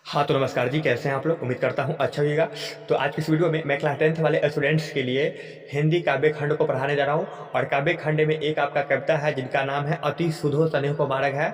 हाँ, तो नमस्कार जी, कैसे हैं आप लोग? उम्मीद करता हूँ अच्छा होइएगा। तो आज की इस वीडियो में मैं क्लास 10th वाले स्टूडेंट्स के लिए हिंदी काव्य खंड को पढ़ाने जा रहा हूँ और काव्य खंड में एक आपका कविता है जिनका नाम है अति सुधो स्नेह को मार्ग है,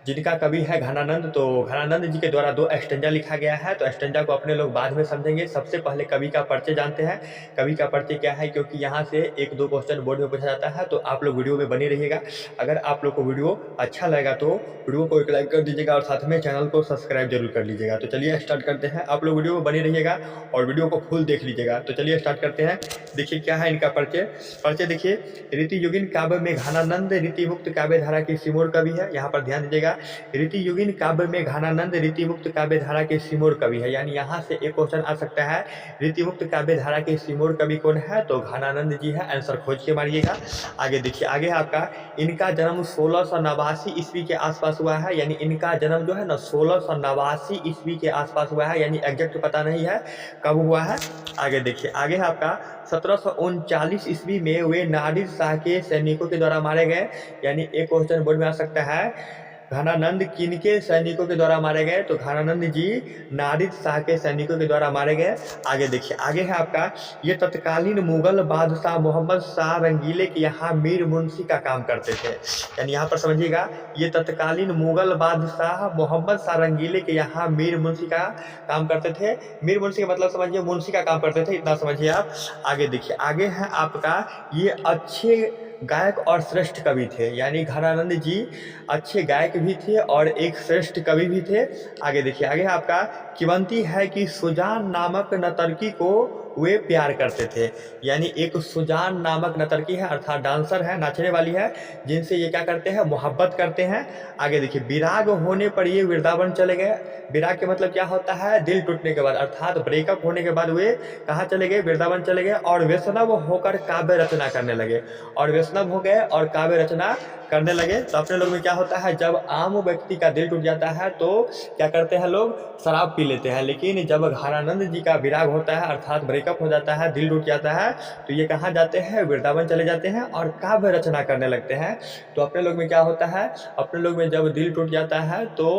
जिनका कवि है घनानंद। तो घनानंद जी के द्वारा 2 स्टैंजा लिखा गया है, तो स्टैंजा को अपने लोग बाद में समझेंगे। सबसे पहले कवि का परिचय जानते हैं। कवि का परिचय क्या है, क्योंकि यहाँ से 1-2 क्वेश्चन बोर्ड में पूछा जाता है, तो आप लोग वीडियो में बने रहिएगा। अगर आप लोग को वीडियो अच्छा लगेगा तो वीडियो को एक लाइक कर दीजिएगा और साथ में चैनल को सब्सक्राइब जरूर कर लीजिएगा। तो चलिए स्टार्ट करते हैं। आप लोग वीडियो में बने रहिएगा और वीडियो को फुल देख लीजिएगा। तो चलिए स्टार्ट करते हैं। देखिए क्या है इनका परिचय देखिए। रीति युगिन काव्य में घनानंद रीति मुक्त काव्य धारा के सिमोर कवि है। यहाँ पर ध्यान दीजिएगा, रीति युगिन काव्य में घनानंद रीति मुक्त काव्य धारा के सिमोर कवि है। यानी यहाँ से एक क्वेश्चन आ सकता है, रीति मुक्त काव्य धारा के सिमोर कवि कौन है? तो घनानंद जी है। आंसर खोज के मारिएगा। आगे देखिए, आगे है आपका, इनका जन्म 1689 ईस्वी के आसपास हुआ है। यानी इनका जन्म जो है ना 1689 ईस्वी के आसपास हुआ है, यानी एग्जैक्ट पता नहीं है कब हुआ है। आगे देखिए, आगे है आपका 1739 ईस्वी में वे नादिर शाह के सैनिकों के द्वारा मारे गए। यानी एक क्वेश्चन बोर्ड में आ सकता है, घनानंद किनके सैनिकों के द्वारा मारे गए? तो घनानंद जी नादिर शाह के सैनिकों के द्वारा मारे गए। आगे देखिए, आगे है आपका, ये तत्कालीन मुगल बादशाह मोहम्मद शाह रंगीले के यहाँ मीर मुंशी का काम करते थे। यानी यहाँ पर समझिएगा, ये तत्कालीन मुगल बादशाह मोहम्मद शाह रंगीले के यहाँ मीर मुंशी का काम करते थे। मीर मुंशी का मतलब समझिए मुंशी का काम करते थे, इतना समझिए आप। आगे देखिए, आगे है आपका, ये अच्छे गायक और श्रेष्ठ कवि थे। यानी घनानंद जी अच्छे गायक भी थे और एक श्रेष्ठ कवि भी थे। आगे देखिए, आगे आपका, किवंती है कि सुजान नामक नर्तकी को वे प्यार करते थे। यानी एक सुजान नामक नर्तकी है, अर्थात डांसर है, नाचने वाली है, जिनसे ये क्या करते हैं? मोहब्बत करते हैं। आगे देखिए, विराग होने पर ये वृंदावन चले गए। विराग के मतलब क्या होता है? दिल टूटने के बाद, अर्थात ब्रेकअप होने के बाद वे कहाँ चले गए? वृंदावन चले गए और वैष्णव होकर काव्य रचना करने लगे। और वैष्णव हो गए और काव्य रचना करने लगे। तो अपने लोग में क्या होता है, जब आम व्यक्ति का दिल टूट जाता है तो क्या करते हैं लोग? शराब पी लेते हैं। लेकिन जब घनानंद जी का विराग होता है, अर्थात ब्रेकअप हो जाता है, दिल टूट जाता है, तो ये कहाँ जाते हैं? वृंदावन चले जाते हैं और काव्य रचना करने लगते हैं। तो अपने लोग में क्या होता है, अपने लोग में जब दिल टूट जाता है तो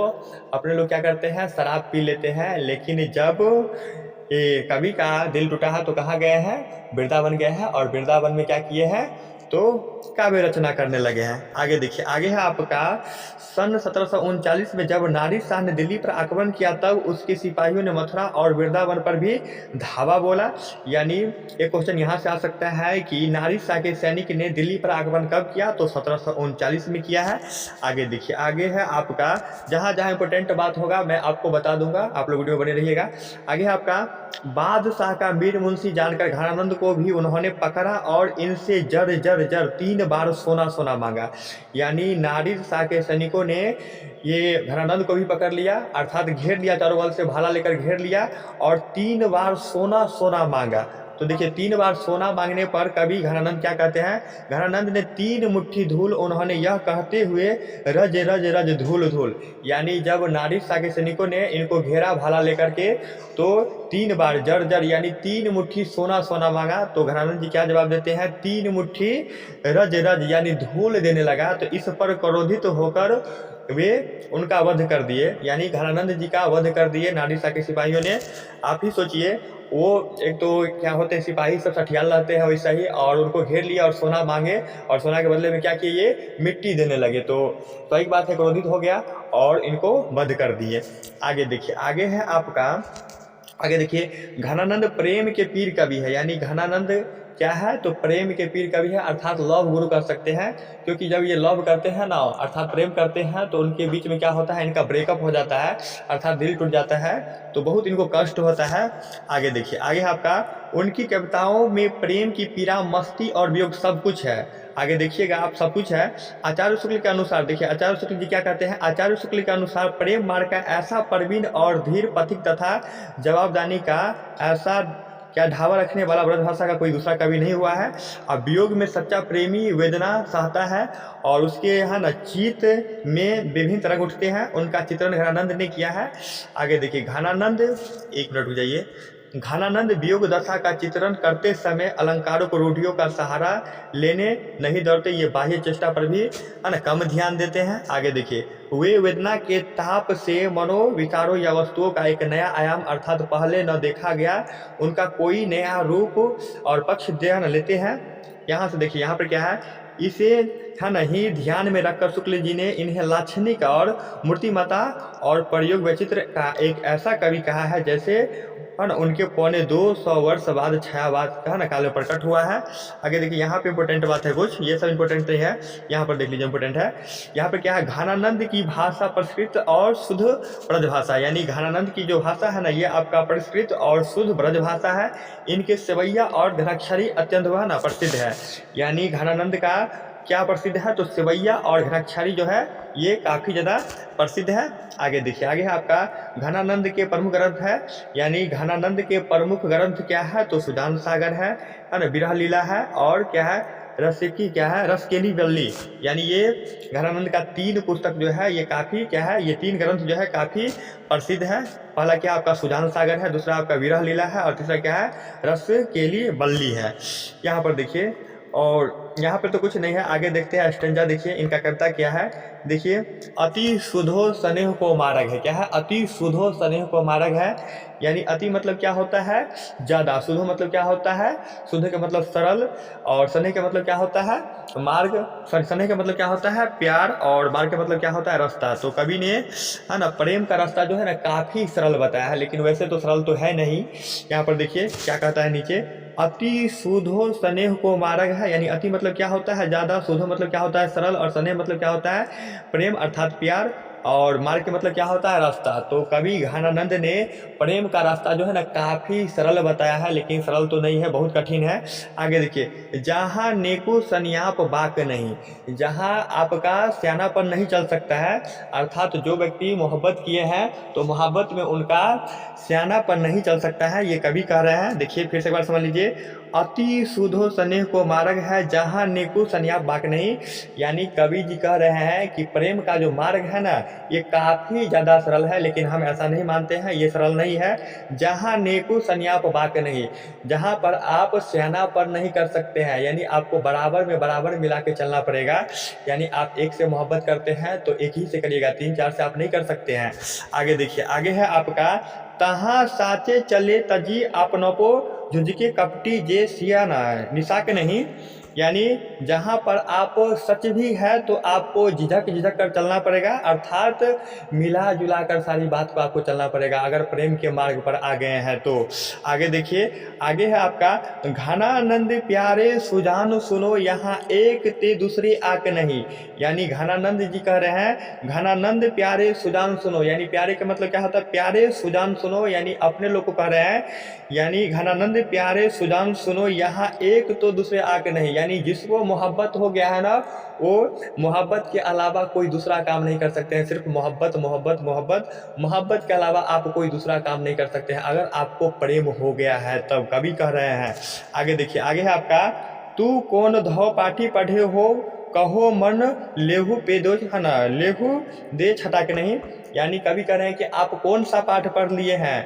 अपने लोग क्या करते हैं? शराब पी लेते हैं। लेकिन जब ये कवि का दिल टूटा है तो कहाँ गए हैं? वृंदावन गए हैं और वृंदावन में क्या किए हैं? तो काव्य रचना करने लगे हैं। आगे देखिए, आगे है आपका, सन 1739 में जब नादिर शाह ने दिल्ली पर आक्रमण किया तब उसके सिपाहियों ने मथुरा और वृंदावन पर भी धावा बोला। यानी एक क्वेश्चन यहाँ से आ सकता है कि नादिर शाह के सैनिक ने दिल्ली पर आक्रमण कब किया? तो 1739 में किया है। आगे देखिए, आगे है आपका, जहाँ जहाँ इंपॉर्टेंट बात होगा मैं आपको बता दूंगा, आप लोग वीडियो बने रहिएगा। आगे है आपका, बादशाह का मीर मुंशी जानकर घनानंद को भी उन्होंने पकड़ा और इनसे जर जर जर 3 बार सोना सोना मांगा। यानी नादिर शाह के सैनिकों ने ये घनानंद को भी पकड़ लिया, अर्थात घेर लिया, चारों बगल से भाला लेकर घेर लिया और 3 बार सोना सोना मांगा। तो देखिए, 3 बार सोना मांगने पर कवि घनानंद क्या कहते हैं? घनानंद ने 3 मुट्ठी धूल, उन्होंने यह कहते हुए रज रज रज धूल धूल। यानी जब नादिर शाह के सैनिकों ने इनको घेरा भाला लेकर के, तो 3 बार जर जर यानी 3 मुट्ठी सोना सोना मांगा। तो घनानंद जी क्या जवाब देते हैं? 3 मुट्ठी रज रज यानी धूल देने लगा। तो इस पर क्रोधित होकर वे उनका वध कर दिए। यानी घनानंद जी का वध कर दिए नादिर शाह के सिपाहियों ने। आप ही सोचिए, वो एक तो क्या होते हैं, सिपाही सब सठियाल रहते हैं वैसा ही, और उनको घेर लिया और सोना मांगे और सोना के बदले में क्या किए? ये मिट्टी देने लगे। तो एक बात है, क्रोधित हो गया और इनको वध कर दिए। आगे देखिए, आगे है आपका, आगे देखिए, घनानंद प्रेम के पीर कवि है। यानी घनानंद क्या है? तो प्रेम के पीर कवि है, अर्थात लव गुरु कर सकते हैं। क्योंकि जब ये लव करते हैं ना, अर्थात प्रेम करते हैं, तो उनके बीच में क्या होता है? इनका ब्रेकअप हो जाता है, अर्थात दिल टूट जाता है, तो बहुत इनको कष्ट होता है। आगे देखिए, आगे आपका, उनकी कविताओं में प्रेम की पीड़ा, मस्ती और वियोग सब कुछ है। आगे देखिएगा आप, सब कुछ है। आचार्य शुक्ल के अनुसार देखिए, आचार्य शुक्ल जी क्या कहते हैं? आचार्य शुक्ल के अनुसार प्रेम मार्ग का ऐसा प्रवीण और धीर पथिक तथा जवाबदानी का ऐसा क्या ढावा रखने वाला ब्रजभाषा का कोई दूसरा कवि नहीं हुआ है। अब वियोग में सच्चा प्रेमी वेदना सहता है और उसके यहाँ न चित्त में विभिन्न तरंग उठते हैं, उनका चित्रण घनानंद ने किया है। आगे देखिए, घनानंद, एक मिनट हो जाइए, घनानंद वियोग दशा का चित्रण करते समय अलंकारों को रूढ़ियों का सहारा लेने नहीं डरते, ये बाह्य चेष्टा पर भी है ना कम ध्यान देते हैं। आगे देखिए, वे वेदना के ताप से मनोविकारों या वस्तुओं का एक नया आयाम अर्थात पहले न देखा गया उनका कोई नया रूप और पक्ष ध्यान लेते हैं। यहाँ से देखिए, यहाँ पर क्या है, इसे है ना ही ध्यान में रखकर शुक्ल जी ने इन्हें लाक्षणिक और मूर्तिमता और प्रयोग वैचित्र का एक ऐसा कवि कहा है जैसे है ना उनके 225 वर्ष बाद छायावाद का है ना काल में प्रकट हुआ है। आगे देखिए, यहाँ पे इंपॉर्टेंट बात है कुछ, ये सब इंपॉर्टेंट नहीं है, यहाँ पर देख लीजिए इंपॉर्टेंट है। यहाँ पे क्या है, घनानंद की भाषा परिष्कृत और शुद्ध ब्रज भाषा, यानी घनानंद की जो भाषा है ना ये आपका परिष्कृत और शुद्ध ब्रज भाषा है। इनके सेवैया और घनाक्षरी अत्यंत वह ना प्रसिद्ध है, यानी घनानंद का क्या प्रसिद्ध है, तो सेवैया और घनाक्षरी जो है ये काफ़ी ज़्यादा प्रसिद्ध है। आगे देखिए, आगे है आपका घनानंद के प्रमुख ग्रंथ है, यानी घनानंद के प्रमुख ग्रंथ क्या है, तो सुजान सागर है ना, विरह लीला है, और क्या है, रसिकी क्या है, रसकेली वल्ली, यानी ये घनानंद का 3 पुस्तक जो है ये काफ़ी क्या है, ये 3 ग्रंथ जो है काफ़ी प्रसिद्ध है। पहला क्या आपका सुजान सागर है, दूसरा आपका विरह लीला है, और तीसरा क्या है, रसकेली वल्ली है। यहाँ पर देखिए, और यहाँ पे तो कुछ नहीं है, आगे देखते हैं स्टेंजा। देखिए इनका कविता क्या है, देखिए, अति सुधो स्नेह को मार्ग है, क्या है, अति सुधो स्नेह को मार्ग है, यानी अति मतलब क्या होता है, ज़्यादा, सुधो मतलब क्या होता है, सुधो का मतलब सरल, और स्नेह का मतलब क्या होता है, मार्ग, स्नेह का मतलब क्या होता है, प्यार, और मार्ग का मतलब क्या होता है, रास्ता। तो कवि ने है ना प्रेम का रास्ता जो है ना काफ़ी सरल बताया है, लेकिन वैसे तो सरल तो है नहीं। यहाँ पर देखिए क्या कहता है नीचे, अति सुधो स्नेह को मार्ग है, यानी अति मतलब क्या होता है, ज़्यादा, सुधो मतलब क्या होता है, सरल, और स्नेह मतलब क्या होता है, प्रेम अर्थात प्यार, और मार्ग के मतलब क्या होता है, रास्ता। तो कवि घनानंद ने प्रेम का रास्ता जो है ना काफ़ी सरल बताया है, लेकिन सरल तो नहीं है, बहुत कठिन है। आगे देखिए, जहाँ नेको सन्याप बाक नहीं, जहाँ आपका स्यानापन नहीं चल सकता है, अर्थात जो व्यक्ति मोहब्बत किए हैं तो मोहब्बत में उनका स्यानापन नहीं चल सकता है, ये कवि कह रहे हैं। देखिए फिर से एक बार समझ लीजिए, अति सुधो स्नेह को मार्ग है जहाँ नेको सन्याप बाक नहीं, यानी कवि जी कह रहे हैं कि प्रेम का जो मार्ग है ना ये काफ़ी ज़्यादा सरल है, लेकिन हम ऐसा नहीं मानते हैं, ये सरल नहीं है। जहाँ नेको सन्याप बाक नहीं, जहाँ पर आप स्यानापन नहीं कर सकते हैं, यानी आपको बराबर में बराबर मिला के चलना पड़ेगा, यानी आप एक से मोहब्बत करते हैं तो एक ही से करिएगा, 3-4 से आप नहीं कर सकते हैं। आगे देखिए, आगे है आपका, तहाँ साचे चले तजी आपनों झुंझके कपटी जे सिया ना निशाक नहीं, यानी जहाँ पर आप सच भी है तो आपको झिझक झिझक कर चलना पड़ेगा, अर्थात मिला जुला कर सारी बात को आपको चलना पड़ेगा अगर प्रेम के मार्ग पर आ गए हैं तो। आगे देखिए, आगे है आपका, घनानंद प्यारे सुजान सुनो यहाँ एक ते दूसरे आक नहीं, यानी घनानंद जी कह रहे हैं, घनानंद प्यारे सुजान सुनो, यानी प्यारे का मतलब क्या होता है, प्यारे सुजान सुनो, यानी अपने लोग को कह रहे हैं, यानी घनानंद प्यारे सुजान सुनो यहाँ एक तो दूसरे आके नहीं, यानी जिसको मोहब्बत हो गया है ना वो मोहब्बत के अलावा कोई दूसरा काम नहीं कर सकते हैं, सिर्फ मोहब्बत मोहब्बत मोहब्बत, मोहब्बत के अलावा आप कोई दूसरा काम नहीं कर सकते हैं अगर आपको प्रेम हो गया है तब, कवि कह रहे हैं। आगे देखिए, आगे है आपका, तू कौन धौ पाठी पढ़े हो कहो मन लेहू पे दो, है ना, लेहू दे छटाक नहीं, यानी कवि कह रहे हैं कि आप कौन सा पाठ पढ़ लिए हैं,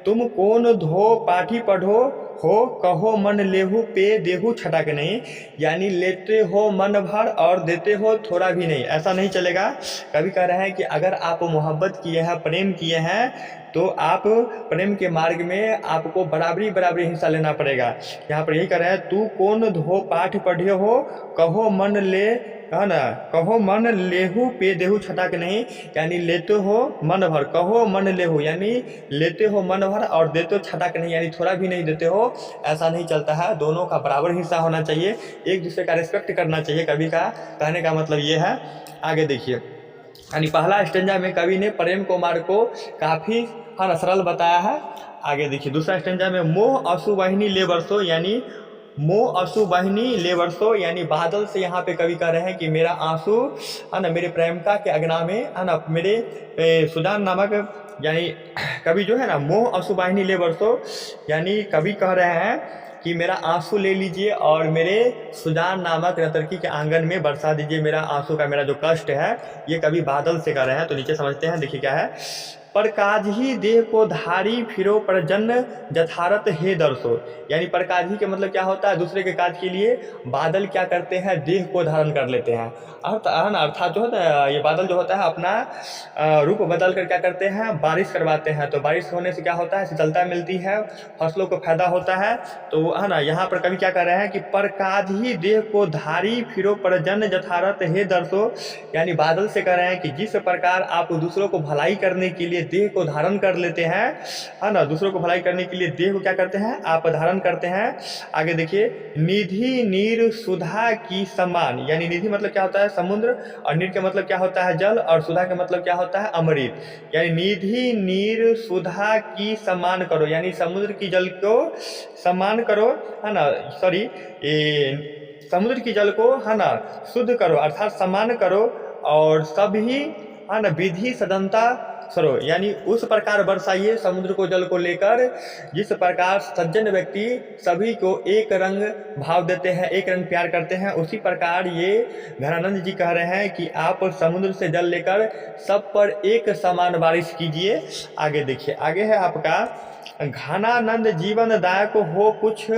तुम कौन धो पाठी पढ़ो हो कहो मन लेहू पे देहू छटाक नहीं, यानी लेते हो मन भर और देते हो थोड़ा भी नहीं, ऐसा नहीं चलेगा। कवि कह रहे हैं कि अगर आप मोहब्बत किए हैं, प्रेम किए हैं तो आप प्रेम के मार्ग में आपको बराबरी बराबरी हिस्सा लेना पड़ेगा। यहाँ पर यही कह रहे हैं, तू कौन धो पाठ पढ़े हो कहो मन ले, है ना, कहो मन लेहू पे देहू छटाक नहीं, यानी लेते हो मन भर, कहो मन लेहू यानी लेते हो मन भर और देते हो छटाक नहीं, यानी थोड़ा भी नहीं देते हो, ऐसा नहीं चलता है, दोनों का बराबर हिस्सा होना चाहिए, एक दूसरे का रिस्पेक्ट करना चाहिए, कवि का कहने का मतलब ये है। आगे देखिए, यानी पहला स्टेंजा में कवि ने प्रेम कुमार को काफ़ी है ना सरल बताया है। आगे देखिए, दूसरा स्टेंजा में मोह असु वाहिनी ले बरसो, यानी मोह आंसू बहनी ले बरसो, यानी बादल से यहाँ पे कवि कह रहे हैं कि मेरा आंसू है ना मेरे प्रेमिका के अगना में है ना मेरे सुजान नामक, यानी कवि जो है ना मोह आंसू बहनी ले बरसो, यानी कवि कह रहे हैं कि मेरा आंसू ले लीजिए और मेरे सुजान नामक रतरकी के आंगन में बरसा दीजिए मेरा आंसू का, मेरा जो कष्ट है, ये कवि बादल से कह रहे हैं। तो नीचे समझते हैं, देखिए क्या है, पर काजही देह को धारी फिरो प्रजन्न जथारत हे दर्शो। यानी पर काजही के मतलब क्या होता है, दूसरे के काज के लिए बादल क्या करते हैं, देह को धारण कर लेते हैं। अर्थात जो होता है ये बादल जो होता है अपना रूप बदल कर क्या करते हैं, बारिश करवाते हैं। तो बारिश होने से क्या होता है, शीतलता मिलती है, फसलों को फायदा होता है। तो है ना, यहाँ पर कवि क्या कर रहे हैं कि पर काजही देह को धारी फिरो प्रजन्न जथारत हे दर्शो। यानी बादल से कह रहे हैं कि जिस प्रकार आप दूसरों को भलाई करने के लिए देह को धारण कर लेते हैं, है ना, दूसरों को भलाई करने के लिए देह को क्या करते हैं, आप धारण करते हैं। आगे देखिए, निधि नीर सुधा की समान। यानी निधि मतलब क्या होता है, समुद्र, और नीर का मतलब क्या होता है, जल, और सुधा का मतलब क्या होता है, अमृत। यानी निधि नीर सुधा की समान करो, यानी समुद्र की जल को समान करो, है ना, सॉरी, समुद्र की जल को, है ना, शुद्ध करो अर्थात समान करो, और सभी, है ना, विधि सदनता सरो। यानी उस प्रकार बरसाइए समुद्र को जल को लेकर जिस प्रकार सज्जन व्यक्ति सभी को एक रंग भाव देते हैं, एक रंग प्यार करते हैं, उसी प्रकार ये घनानंद जी कह रहे हैं कि आप समुद्र से जल लेकर सब पर एक समान बारिश कीजिए। आगे देखिए, आगे है आपका, घनानंद जीवन दायक हो कुछ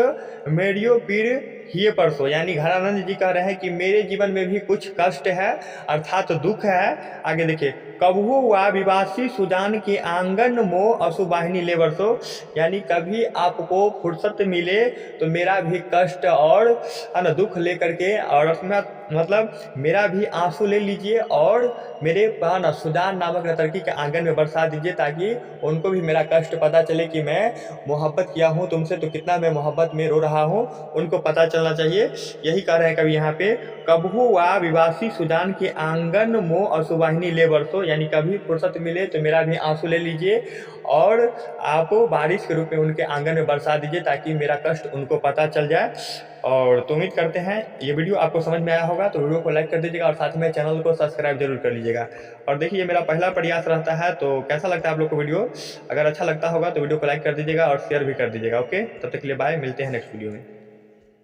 मेरियो पीर हिये परसो। यानी घनानंद जी कह रहे हैं कि मेरे जीवन में भी कुछ कष्ट है अर्थात दुख है। आगे देखिए, कबहू वा विवासी सुजान के आंगन मोह अशुवाहिनी ले बरसो। यानी कभी आपको फुर्सत मिले तो मेरा भी कष्ट और, है ना, दुख लेकर के, और उसमें मतलब मेरा भी आंसू ले लीजिए और मेरे ना सुजान नामक नर्तकी के आंगन में बरसा दीजिए, ताकि उनको भी मेरा कष्ट पता चले कि मैं मोहब्बत किया हूँ तुमसे, तो कितना मैं मोहब्बत में रो रहा हूँ, उनको पता चलना चाहिए। यही कह रहे हैं कभी यहाँ पे, कबहू वा विवासी सुजान के आंगन मोह अशुवाहिनी ले बरसो। यानी कभी फुर्सत मिले तो मेरा भी आंसू ले लीजिए और आप बारिश के रूप में उनके आंगन में बरसा दीजिए, ताकि मेरा कष्ट उनको पता चल जाए। और तो उम्मीद करते हैं ये वीडियो आपको समझ में आया होगा, तो वीडियो को लाइक कर दीजिएगा और साथ में चैनल को सब्सक्राइब जरूर कर लीजिएगा। और देखिए, ये मेरा पहला प्रयास रहता है, तो कैसा लगता है आप लोग को वीडियो? अगर अच्छा लगता होगा तो वीडियो को लाइक कर दीजिएगा और शेयर भी कर दीजिएगा। ओके, तब तक के लिए बाय, मिलते हैं नेक्स्ट वीडियो में।